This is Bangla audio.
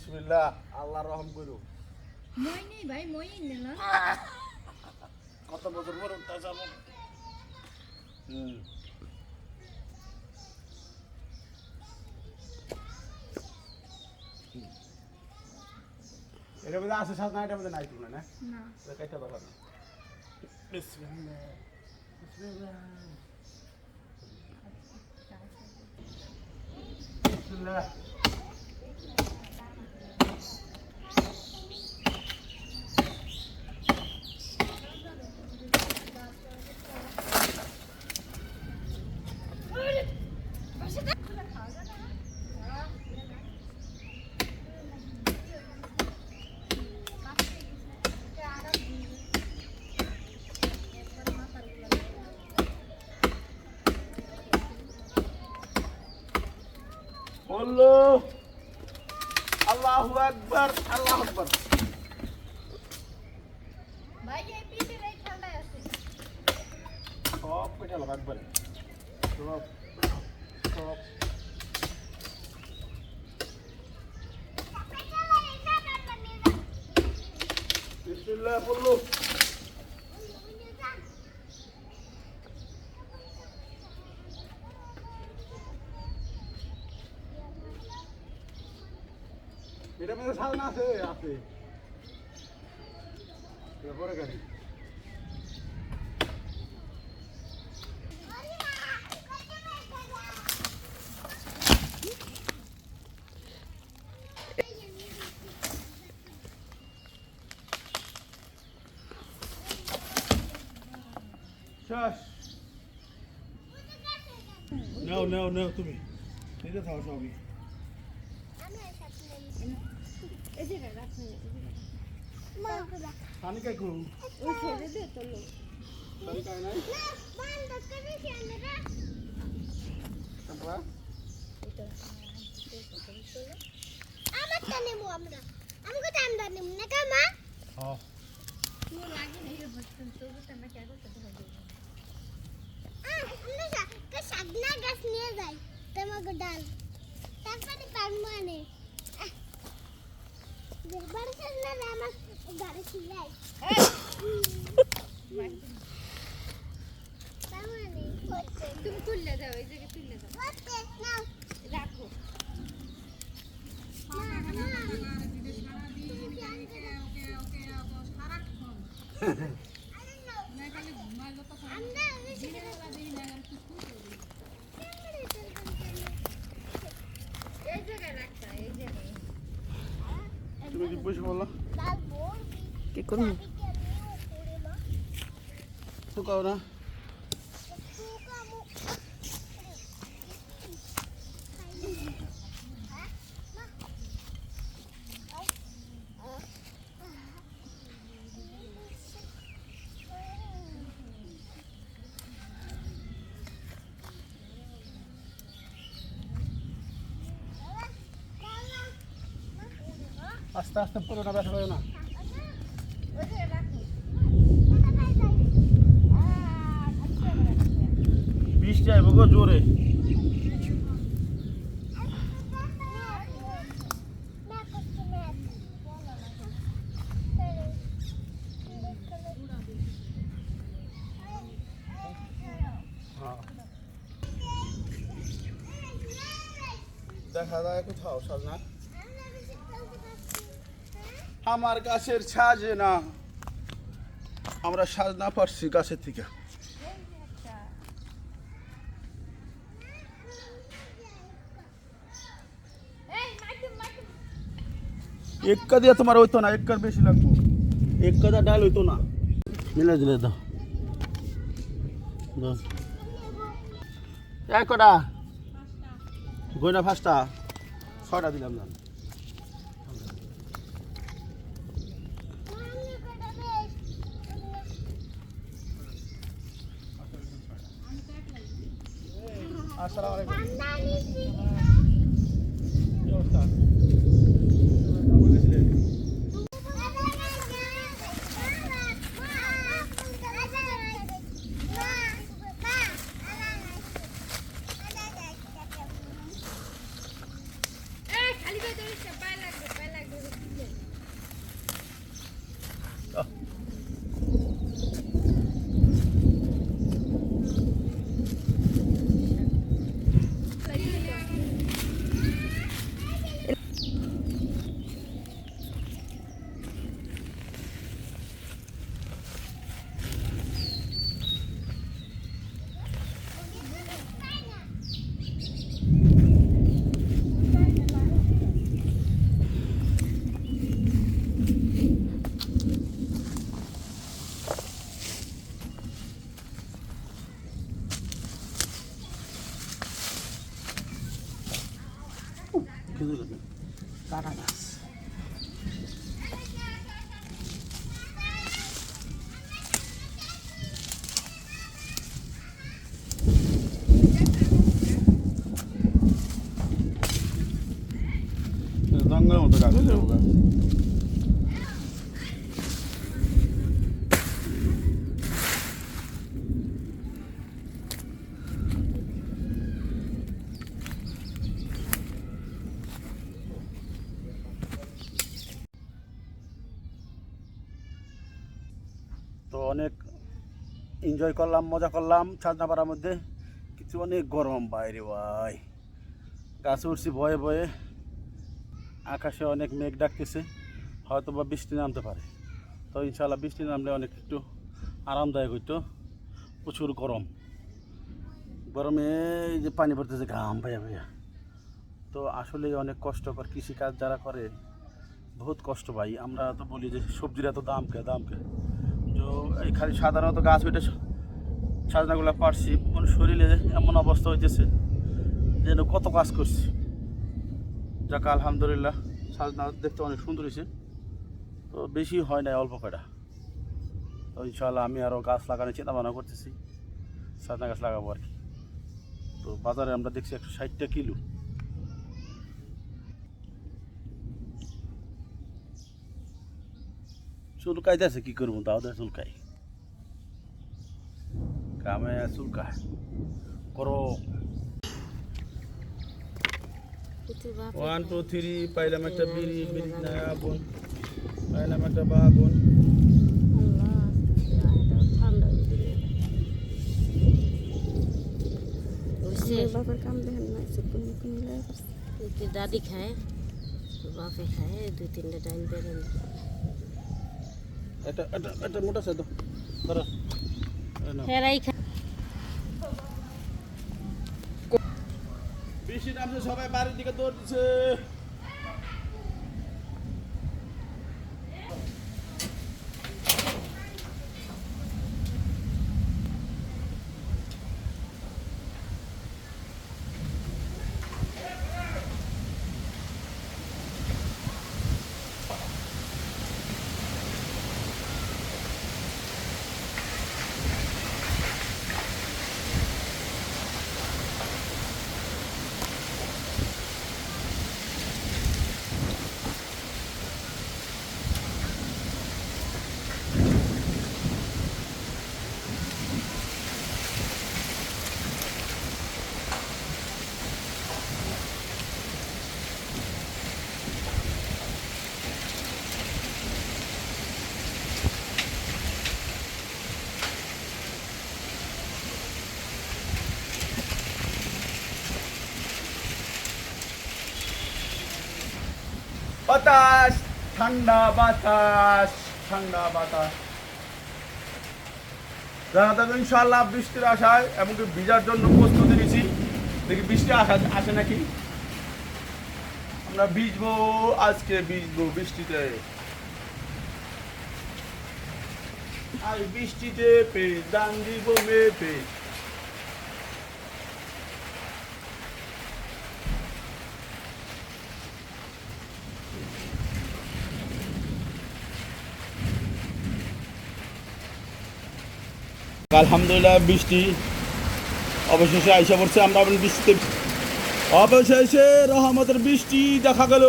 বিসমিল্লাহ আল্লাহ রহম করু মই নেই ভাই মই না কত বছর পর উঠতে যাব এটা মধ্যে আছে সাজ না এটা মধ্যে নাই তুমি না না কাইটা দাও না বিসমিল্লাহ বিসমিল্লাহ বিসমিল্লাহ Allah Allahu Akbar Allahu Akbar ভাই এই পিঠে রে ঠান্ডা আছে সব পেটা লাগ একবার সব সব বিসমিল্লাহ বললো এটা মধ্যে সাল না আছে আছে পরে গাড়ি শেষ নাও তুমি এটা থাও সবই এই যে রাখুন পানি কাই করুন ওই ছেড়ে দে তো লো পানি কাই নাই বন্ধ করে ফেলে রে তারপর আমার টানে মু আমরা আমাকে টান দাও নিম না কামা হ্যাঁ মু লাগে না রে বসন তো আমরা কি করতে হবে আমরা কা সাগনা গাছ নিয়ে যাই তোমাকে ডাল তারপরে পারমু আনে যেবার সামনে আমার গাড়ি ছিলাই তুমি তুললে দাও এই জায়গায় তুললে দাও রাখো তুমি কি বুঝ বললা কি করবো শুকাও না আস্তে আস্তে পুরো না ব্যথা পাবে না বৃষ্টি আইব গো জোরে দেখা যায় কোথাও সাজনা আমার গাছের সাজে না আমরা সাজনা পারছি গাছের থেকে एक्का दिया तुम्हारा होतो ना एक्कर बेशी लागतो एक्का दा डाल होतो ना मिला दिले दाও দাও এক কটা গয়না পাঁচটা ছয়টা দিলাম না আসসালামু আলাইকুম কি অবস্থা খালি করে দৌড়িস পায়ে লাগবে গাছ। জঙ্গলের মতো গাছ লেবু গাছ। তো অনেক এনজয় করলাম, মজা করলাম ছাদনাপাড়ার মধ্যে, কিছু অনেক গরম বাইরে ভাই। গাছে উঠছি ভয়ে ভয়ে, আকাশে অনেক মেঘ ডাকতেছে, হয়তো বা বৃষ্টি নামতে পারে। তো ইনশাল্লাহ বৃষ্টি নামলে অনেক একটু আরামদায়ক হইতো। প্রচুর গরম, গরমে এই যে পানি পড়তেছে ঘাম ভাইয়া ভাইয়া। তো আসলে অনেক কষ্টকর, কৃষিকাজ যারা করে বহুত কষ্ট ভাই। আমরা তো বলি যে সবজির এত দাম কে দাম কে, তো এই খালি সাধারণত গাছ ওইটা সাজনাগুলো পারছি, মানে শরীরে এমন অবস্থা হইতেছে যেন কত কাজ করছি। যাক আলহামদুলিল্লাহ, সাজনা দেখতে অনেক সুন্দর হয়েছে। তো বেশি হয় না, অল্প কটা। তো ইনশাআল্লাহ আমি আরও গাছ লাগানোর চিন্তা ভাবনা করতেছি, সাজনা গাছ লাগাবো আর কি। তো বাজারে আমরা দেখছি 160 কিলো। চুলকাইতে আছে, কী করবো, তাও তো চুলকাই, কামে চুলকায় করো। 1 2 3 পাইলাম একটা বিড়ি, বিড়ি না আগুন, পাইলাম একটা বাগুন। বাবার কাম দেখেন না, दादी खाए बापे खाए 2-3 डाल बेरेन এটা এটা এটা মোটা আছে তো, ধরো हेराई खा বৃষ্টি নামছে, সবাই বাড়ির দিকে দৌড় দিচ্ছে। বাতাস, ঠান্ডা বাতাস, ঠান্ডা বাতাস। জানা থাকবে ইনশাআল্লাহ বৃষ্টির আশায়, এমনকি ভিজার জন্য প্রস্তুতি নিয়েছি। দেখি বৃষ্টি আসে নাকি। আমরা ভিজবো আজকে, ভিজবো বৃষ্টিতে। আর বৃষ্টিতে পেজ দান দিব মেপে। আলহামদুলিল্লাহ বৃষ্টি অবশেষে আইসা পড়ছে। আমরা বৃষ্টিতে অবশেষে রহমতের বৃষ্টি দেখা গেল।